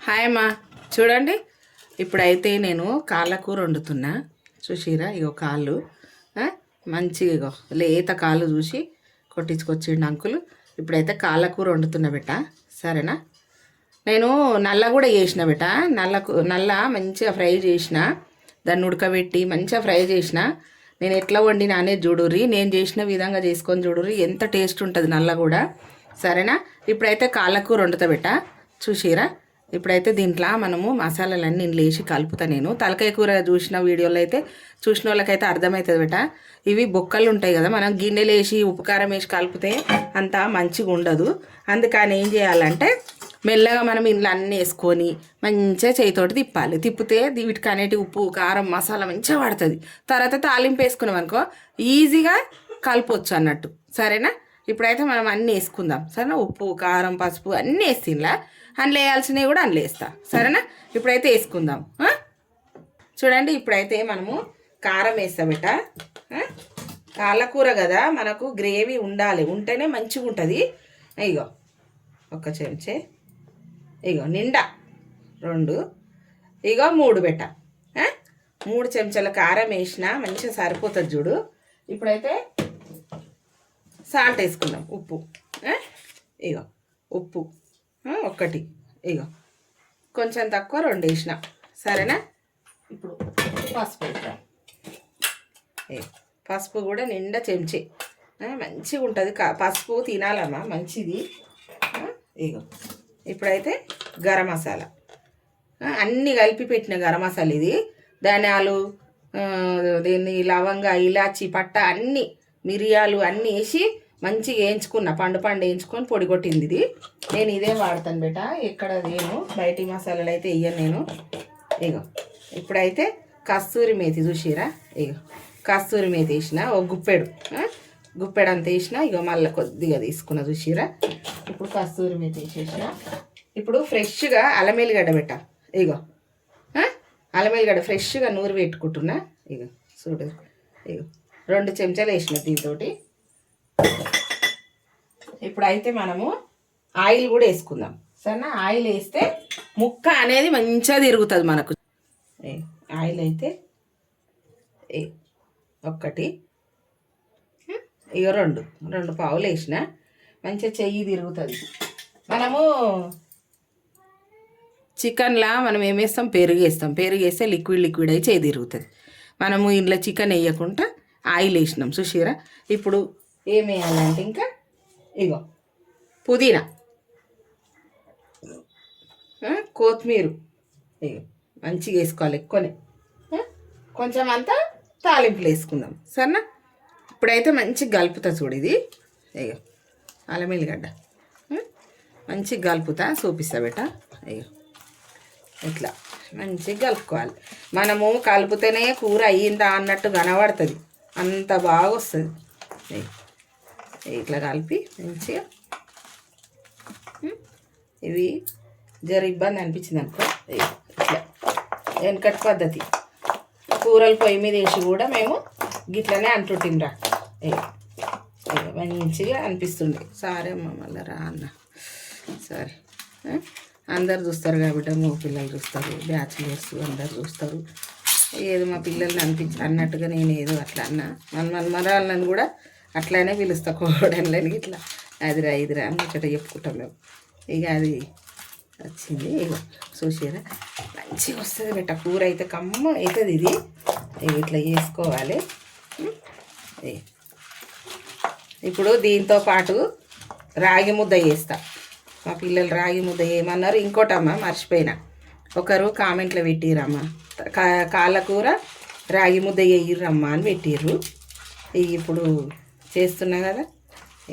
Hi అమ్మా. చూడండి, ఇప్పుడైతే నేను కాళ్ళ కూర వండుతున్నా. చూసిరా, ఇగో కాళ్ళు మంచిగా ఇగో లేత కాళ్ళు చూసి కొట్టించుకొచ్చిండు అంకులు. ఇప్పుడైతే కాళ్ళ కూర వండుతున్నా బిడ్డ, సరేనా? నేను నల్ల కూడా చేసిన బిడ్డ. నల్ల మంచిగా ఫ్రై చేసిన, దాన్ని ఉడకబెట్టి మంచిగా ఫ్రై చేసిన. నేను ఎట్లా వండినా అనేది చూడుర్రి, నేను చేసిన విధంగా చేసుకొని చూడుర్రి, ఎంత టేస్ట్ ఉంటుంది నల్ల కూడా, సరేనా? ఇప్పుడైతే కాళ్ళ కూర వండుతా బిడ్డ, చూసిరా. ఇప్పుడైతే దీంట్లో మనము మసాలాలన్నీ నేను లేచి కలుపుతా. నేను తలకాయ కూర చూసిన వీడియోలో అయితే చూసిన వాళ్ళకైతే అర్థమవుతుంది బిడ్డ. ఇవి బొక్కలు ఉంటాయి కదా, మనం గిన్నెలు వేసి ఉప్పు కారం వేసి కలిపితే అంత మంచిగా ఉండదు. అందుకని ఏం చేయాలంటే మెల్లగా మనం ఇంట్లో అన్నీ వేసుకొని మంచిగా చేయితోటి తిప్పాలి. తిప్పితే వీటికి అనేటి ఉప్పు కారం మసాలా మంచిగా పడుతుంది. తర్వాత తాలింపు వేసుకున్నాం అనుకో ఈజీగా కలపవచ్చు అన్నట్టు, సరేనా? ఇప్పుడైతే మనం అన్నీ వేసుకుందాం, సరేనా? ఉప్పు కారం పసుపు అన్నీ వేసిందా, అందులో వేయాల్సినవి కూడా అందులో వేస్తా, సరేనా? ఇప్పుడైతే వేసుకుందాం. చూడండి, ఇప్పుడైతే మనము కారం వేస్తా బిడ్డ. కాళ్ళకూర కదా, మనకు గ్రేవీ ఉండాలి, ఉంటేనే మంచిగా ఉంటుంది. ఇగో ఒక చెంచే, ఇగో నిండా 2, ఇగో 3 బిడ్డ. 3 చెంచాల కారం వేసినా మంచిగా సరిపోతుంది చూడు. ఇప్పుడైతే సాల్ట్ వేసుకుందాం, ఉప్పు. ఇగో ఉప్పు 1, ఇగో కొంచెం తక్కువ 2 వేసిన, సరేనా? ఇప్పుడు పసుపు వేద్దాం. పసుపు కూడా నిండా చెంచే, మంచిగా ఉంటుంది. పసుపు తినాలమ్మా, మంచిది. ఇగో ఇప్పుడైతే గరం మసాలా, అన్నీ కలిపి పెట్టిన గరం మసాలా ఇది. ధనియాలు, దీన్ని లవంగ, ఇలాచి, పట్ట, అన్నీ మిరియాలు అన్నీ వేసి మంచిగా వేయించుకున్న, పండు వేయించుకొని పొడి కొట్టింది ఇది. నేను ఇదే వాడతాను బేట, ఎక్కడ నేను బయటి మసాలాలు అయితే వేయను నేను. ఇగో ఇప్పుడైతే కస్తూరి మేతి చూసిరా, ఇగో కస్తూరి మేతి వేసిన, ఒక గుప్పెడు అంత వేసిన. ఇగో మళ్ళీ కొద్దిగా తీసుకున్న, చూసిరా. ఇప్పుడు కస్తూరి మేతి వేసేసిన. ఇప్పుడు ఫ్రెష్గా అల్లం ఎల్లిగడ్డ పెట్ట, ఇగో అల్లం ఎల్లిగడ్డ ఫ్రెష్గా నూరి పెట్టుకుంటున్నా. ఇగో చూడు, ఇగో 2 చెంచాలు వేసిన దీంతో. ఇప్పుడైతే మనము ఆయిల్ కూడా వేసుకుందాం, సరేనా? ఆయిల్ వేస్తే ముక్క అనేది మంచిగా తిరుగుతుంది మనకు. ఆయిల్ అయితే 1, ఇక 2 పావులు వేసిన, మంచిగా చెయ్యి తిరుగుతుంది. మనము చికెన్లా మనం ఏమేస్తాం, పెరుగు వేస్తాం. పెరుగు వేస్తే లిక్విడ్ అయి చేయి తిరుగుతుంది. మనము ఇంట్లో చికెన్ వేయకుండా ఆయిల్ వేసినాం, చూసిరా. ఇప్పుడు ఏం వేయాలంటే ఇంకా ఇగో పుదీనా, కొత్తిమీర, ఇగో మంచిగా వేసుకోవాలి, ఎక్కువనే. కొంచెం అంతా తాలింపులు వేసుకుందాం, సరేనా? ఇప్పుడైతే మంచిగా కలుపుతా చూడు. ఇది ఇగో అల్లం ఎల్లిగడ్డ మంచిగా కలుపుతా, చూపిస్తా బేట. ఇగో ఇట్లా మంచిగా కలుపుకోవాలి. మనము కలిపితేనే కూర అయ్యిందా అన్నట్టు కనబడుతుంది, అంత బాగా వస్తుంది. ఇట్లా కలిపి మంచిగా, ఇవి జర ఇబ్బంది అనిపించింది అనుకో, ఇట్లా వెనకటి పద్ధతి. కూరలు పొయ్యి మీద వేసి కూడా మేము గిట్లనే అంటుంటింరా. మంచిగా అనిపిస్తుంది. సరే అమ్మ, మళ్ళీ రా అన్న. సరే, అందరు చూస్తారు కాబట్టి, మా పిల్లలు చూస్తారు, బ్యాచులర్స్ అందరు చూస్తారు. ఏదో మా పిల్లల్ని అన్నట్టుగా నేను ఏదో అట్లా అన్నా. మనమరాళ్ళని కూడా అట్లానే పిలుస్తా, కోడళ్ళని ఇట్లా ఇదిరా ముచ్చట చెప్పుకుంటాం మేము. ఇక అది వచ్చింది, ఇక చూసారా మంచిగా వస్తుంది బెట్ట. కూర అయితే కమ్మ అవుతుంది. ఇది ఇట్లా చేసుకోవాలి. ఇప్పుడు దీంతో పాటు రాగి ముద్ద చేస్తా. మా పిల్లలు రాగి ముద్ద ఏమన్నారు, ఇంకోటమ్మా మర్చిపోయినా, ఒకరు కామెంట్లో పెట్టిరమ్మా, కాళ్ళకూర రాగి ముద్ద వేయిర్రమ్మా అని పెట్టిర్రు. ఇప్పుడు చేస్తున్నా కదా,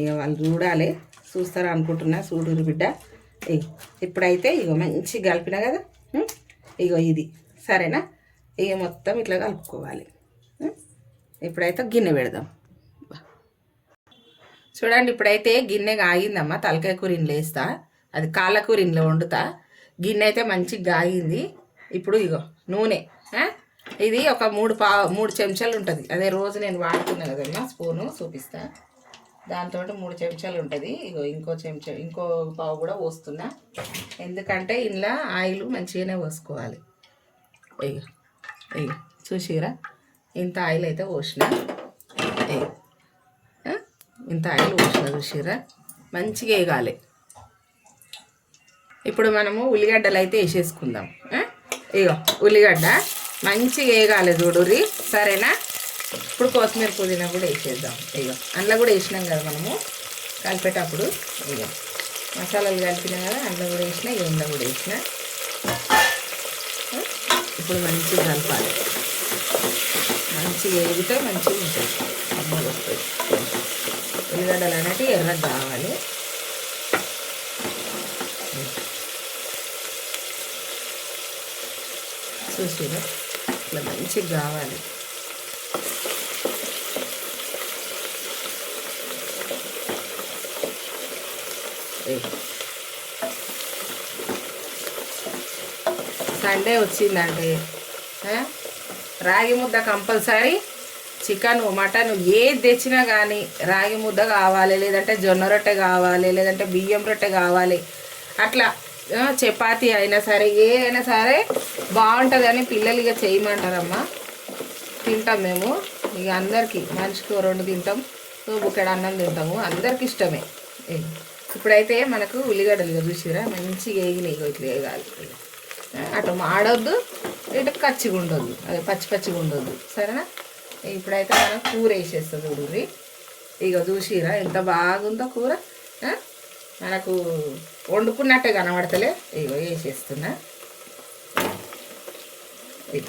ఇక వాళ్ళు చూడాలి, చూస్తారు అనుకుంటున్నా. చూడురు బిడ్డ. ఇప్పుడైతే ఇగో మంచి కలిపినా కదా, ఇగో ఇది, సరేనా? ఇక మొత్తం ఇట్లా కలుపుకోవాలి. ఇప్పుడైతే గిన్నె పెడదాం. చూడండి, ఇప్పుడైతే గిన్నె ఆగిందమ్మా. తలకాయ కూర ఇంట్లో వేస్తా, అది కాళ్ళకూర ఇంట్లో వండుతా. గిన్నె అయితే మంచిగా ఆగింది. ఇప్పుడు ఇగో నూనె, ఇది ఒక 3 చెంచాలు ఉంటుంది. అదే రోజు నేను వాడుతున్నా కదమ్మా, స్పూను చూపిస్తా. దాంతో 3 చెంచాలు ఉంటుంది. ఇగో ఇంకో పావు కూడా పోస్తున్నా, ఎందుకంటే ఇంట్లో ఆయిల్ మంచిగానే పోసుకోవాలి. ఇగో ఇగో చూసిరా, ఇంత ఆయిల్ అయితే పోసిన, ఇంత ఆయిల్ పోసిన చూసిరా, మంచిగా వేగాలి. ఇప్పుడు మనము ఉల్లిగడ్డలు అయితే వేసేసుకుందాం. ఇగో ఉల్లిగడ్డ మంచిగా వేగాలి చూడుర్రి, సరేనా. ఇప్పుడు కొత్తిమీర పుదీనా కూడా వేసేద్దాం. ఇగో అందులో కూడా వేసినాం కదా మనము కలిపేటప్పుడు. ఇగో మసాలాలు కలిపినాం కదా, అందులో కూడా వేసిన, ఇందులో కూడా వేసిన. ఇప్పుడు మంచిగా కలపాలి, మంచిగా వేగితే మంచిగా ఉంటుంది, అమ్మలు వస్తుంది. ఉల్లిగడ్డలు అనేవి ఎర్రగా కావాలి. చూసిరా, ఇట్లా మంచిగా కావాలి. సండే వచ్చిందంటే రాగి ముద్ద కంపల్సరీ, చికెన్ మటన్ ఏది తెచ్చినా కానీ రాగి ముద్ద కావాలి, లేదంటే జొన్న రొట్టె కావాలి, లేదంటే బియ్యం రొట్టె కావాలి. అట్లా చపాతీ అయినా సరే ఏ అయినా సరే బాగుంటుంది అని పిల్లలు ఇక చేయమంటారమ్మా. తింటాం మేము ఇక, అందరికీ మనిషికి 2 తింటాం, బుక్కెడు అన్నం తింటాము, అందరికి ఇష్టమే. ఇప్పుడైతే మనకు ఉల్లిగడ్డలు ఇక చూసిరా మంచిగా వేగినాయి. ఇట్లా వేగాలి, అటు మాడొద్దు, ఇటు కచ్చిగా ఉండొద్దు, అదే పచ్చిగా ఉండొద్దు, సరేనా. ఇప్పుడైతే మనం కూర వేసేస్తుంది చూడుర్రి. ఇక చూసిరా ఎంత బాగుందో కూర, మనకు వండుకున్నట్టే కనబడతలే. ఇగో వేసేస్తున్నా. ఇక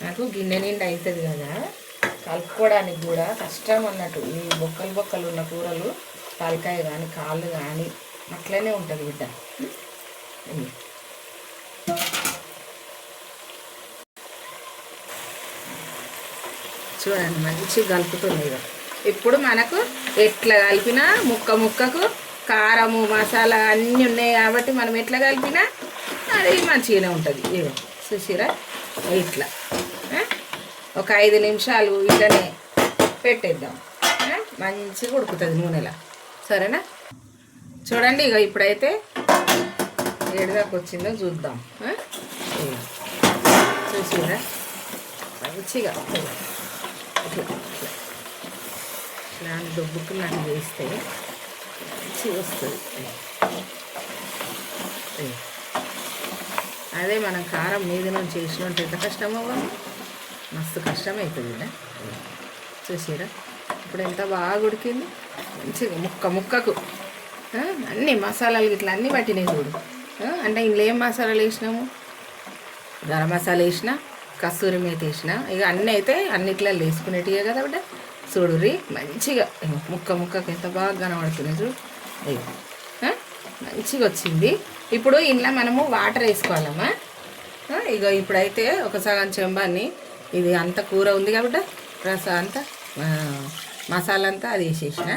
నాకు గిన్నె నిండా అవుతుంది కదా, కలుపుకోవడానికి కూడా కష్టం అన్నట్టు. ఈ బొక్కలు ఉన్న కూరలు తలకాయ కానీ కాళ్ళు కానీ అట్లనే ఉంటుంది బిడ్డ. చూడండి మంచిగా కలుపుతుంది. ఇప్పుడు మనకు ఎట్లా కలిపినా ముక్కకు కారము మసాలా అన్నీ ఉన్నాయి కాబట్టి మనం ఎట్లా కలిపినా అది మంచిగానే ఉంటుంది. ఇగో చూసిరా, ఇట్లా ఒక 5 నిమిషాలు ఇట్లనే పెట్టేద్దాం, మంచిగా ఉడుకుతుంది నూనెలా, సరేనా. చూడండి ఇక ఇప్పుడైతే ఏడుదాకా వచ్చిందో చూద్దాం. చూసిరా మంచిగా ఇట్లా ఇలాంటి దొబ్బుకున్నట్టు చేస్తే మంచిగా వస్తుంది. అదే మనం కారం మీద నుంచి వేసినట్టు ఎంత కష్టమో, మస్తు కష్టం అవుతుంది. చూసిరా ఇప్పుడు ఎంత బాగా ఉడికింది, మంచిగా ముక్కకు అన్ని మసాలాలు ఇట్లా అన్నీ పట్టినాయి చూడు. అంటే ఇందులో ఏం మసాలాలు వేసినాము, గరం మసాలా వేసిన, కస్తూరి మేతి వేసిన, ఇక అన్నీ అయితే అన్నిట్లో వేసుకునేటివే కదా బిడ్డ. చూడుర్రి మంచిగా ముక్కకు ఎంత బాగా కనబడుతున్నాయి చూడు. మంచిగా వచ్చింది. ఇప్పుడు ఇంట్లో మనము వాటర్ వేసుకోవాలమ్మా. ఇక ఇప్పుడైతే ఒక సగం చెంబాన్ని, ఇది అంత కూర ఉంది కాబట్టి రసం అంతా మసాలా అంతా అది వేసేసిన,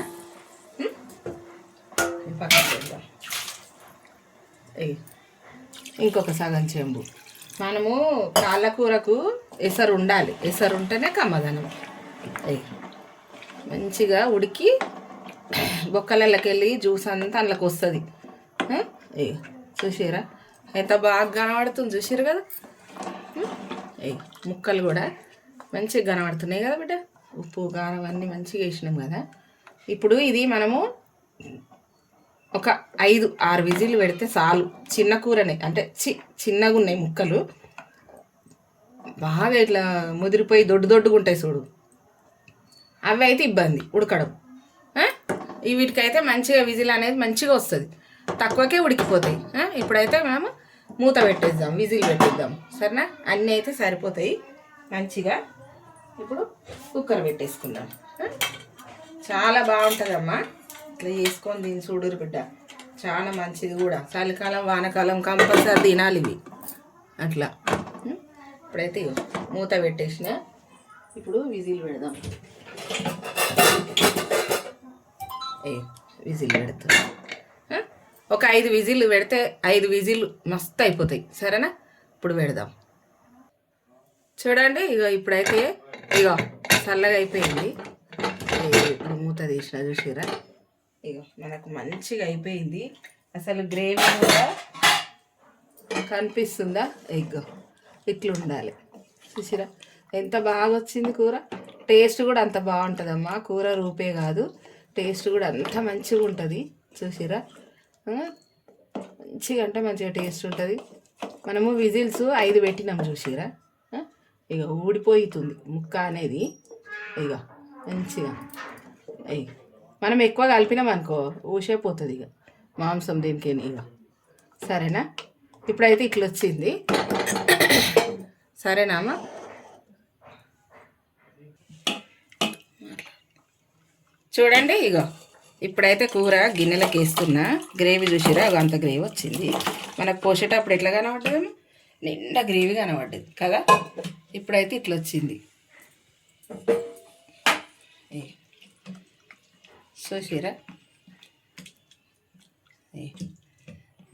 పక్కన పెడదాం. ఇంకొక సగం చెంబు మనము కాళ్ళకూరకు ఎసరు ఉండాలి, ఎసరు ఉంటేనే కమ్మదనం. మంచిగా ఉడికి బొక్కలకి వెళ్ళి జ్యూస్ అంతా అందులోకి వస్తుంది. చూసారా ఎంత బాగా కనబడుతుంది, చూసారు కదా. ముక్కలు కూడా మంచిగా కనబడుతున్నాయి కదా బిడ్డ. ఉప్పు కారం అన్నీ మంచిగా వేసినాం కదా. ఇప్పుడు ఇది మనము ఒక 5-6 విజిల్ పెడితే చాలు. చిన్న కూరనే అంటే చిన్నగా ఉన్నాయి ముక్కలు, బాగా ఇట్లా ముదిరిపోయి దొడ్డుగా ఉంటాయి చూడు, అవి అయితే ఇబ్బంది ఉడకడం. వీటికైతే మంచిగా విజిల్ అనేది మంచిగా వస్తుంది, తక్కువకే ఉడికిపోతాయి. ఇప్పుడైతే మనము మూత పెట్టేద్దాం, విజిల్ పెట్టేద్దాం, సరేనా. అన్నీ అయితే సరిపోతాయి మంచిగా. ఇప్పుడు కుక్కర్ పెట్టేసుకుందాం. చాలా బాగుంటుందమ్మా, ఇట్లా చేసుకొని దీన్ని చూడురు బిడ్డ, చాలా మంచిది కూడా. చలికాలం వానకాలం కంపల్సరీ తినాలి ఇవి అట్లా. ఇప్పుడైతే మూత పెట్టేసిన, ఇప్పుడు విజిల్ పెడదాం. విజిల్ పెడతా, ఒక 5 విజిల్ పెడితే 5 విజిల్ మస్తు అయిపోతాయి, సరేనా. ఇప్పుడు పెడదాం. చూడండి ఇగో ఇప్పుడైతే చల్లగా అయిపోయింది. ఇప్పుడు మూత తీసిన చూసిరా. ఇగో మనకు మంచిగా అయిపోయింది. అసలు గ్రేవీ కూడా కనిపిస్తుందా? ఇగో ఇట్లా ఉండాలి చూసిరా, ఎంత బాగా వచ్చింది కూర. టేస్ట్ కూడా అంత బాగుంటుందమ్మా. కూర రూపే కాదు, టేస్ట్ కూడా అంత మంచిగా ఉంటుంది చూసిరా. మంచిగా అంటే మంచిగా టేస్ట్ ఉంటుంది. మనము విజిల్స్ 5 పెట్టినాం చూసిరా. ఇక ఊడిపోతుంది ముక్క అనేది. ఇక మంచిగా మనం ఎక్కువ కలిపినాం అనుకో ఊసైపోతుంది ఇక మాంసం దీనికి. ఇక సరేనా, ఇప్పుడైతే ఇట్లా వచ్చింది. సరేనామా, చూడండి. ఇగో ఇప్పుడైతే కూర గిన్నెలకు వేస్తున్నా. గ్రేవీ చూసిరా, అంత గ్రేవీ వచ్చింది. మనకు పోసేటప్పుడు ఎట్లా కనబడ్డదేమో, నిండా గ్రేవీ కనబడ్డది కదా. ఇప్పుడైతే ఇట్లా వచ్చింది చూసిరా.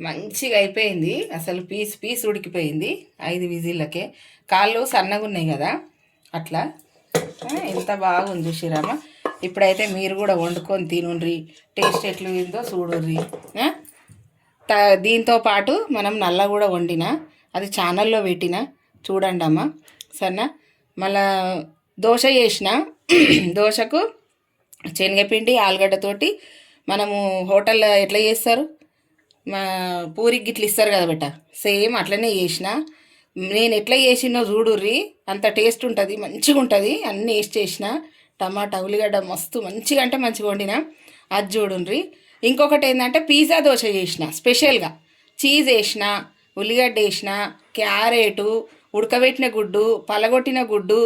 మంచిగా అయిపోయింది. అసలు పీస్ ఉడికిపోయింది 5 విజిల్లకే. కాళ్ళు సన్నగా ఉన్నాయి కదా అట్లా. ఎంత బాగుంది చూసిరామా. ఇప్పుడైతే మీరు కూడా వండుకొని తినుండ్రి, టేస్ట్ ఎట్లుందో చూడుర్రి. దీంతో పాటు మనం నల్ల కూడా వండిన, అది ఛానల్లో పెట్టిన చూడండి అమ్మ. సరేనా, మళ్ళా దోశ చేసిన. దోశకు శనగపిండి ఆలుగడ్డతోటి మనము హోటల్లో ఎట్లా చేస్తారు, మా పూరికి గిట్ల ఇస్తారు కదా బెట్ట, సేమ్ అట్లనే చేసిన. నేను ఎట్లా చేసినో చూడుర్రి, అంత టేస్ట్ ఉంటుంది, మంచిగా ఉంటుంది. అన్నీ వేసి చేసిన. టమాటా ఉల్లిగడ్డ మస్తు మంచిగా అంటే మంచిగా వండిన, అది చూడుండ్రి. ఇంకొకటి ఏంటంటే పిజ్జా దోశ చేసిన స్పెషల్గా. చీజ్ వేసిన, ఉల్లిగడ్డ వేసిన, క్యారెటు, ఉడకబెట్టిన గుడ్డు, పలగొట్టిన గుడ్డు,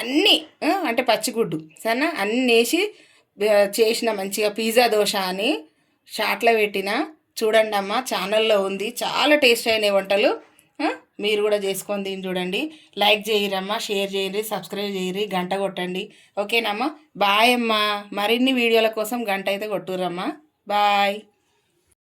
అన్నీ అంటే పచ్చిగుడ్డు సరేనా, అన్నీ వేసి చేసిన మంచిగా పిజ్జా దోశ అని షార్ట్లో పెట్టిన. చూడండి అమ్మ, ఛానల్లో ఉంది. చాలా టేస్ట్ అయినాయి వంటలు. మీరు కూడా చేసుకొని తిని చూడండి. లైక్ చేయరమ్మా, షేర్ చేయరు, సబ్స్క్రైబ్ చేయరు, గంట కొట్టండి. ఓకేనమ్మా, బాయ్ అమ్మా. మరిన్ని వీడియోల కోసం గంట అయితే కొట్టురమ్మా. బాయ్.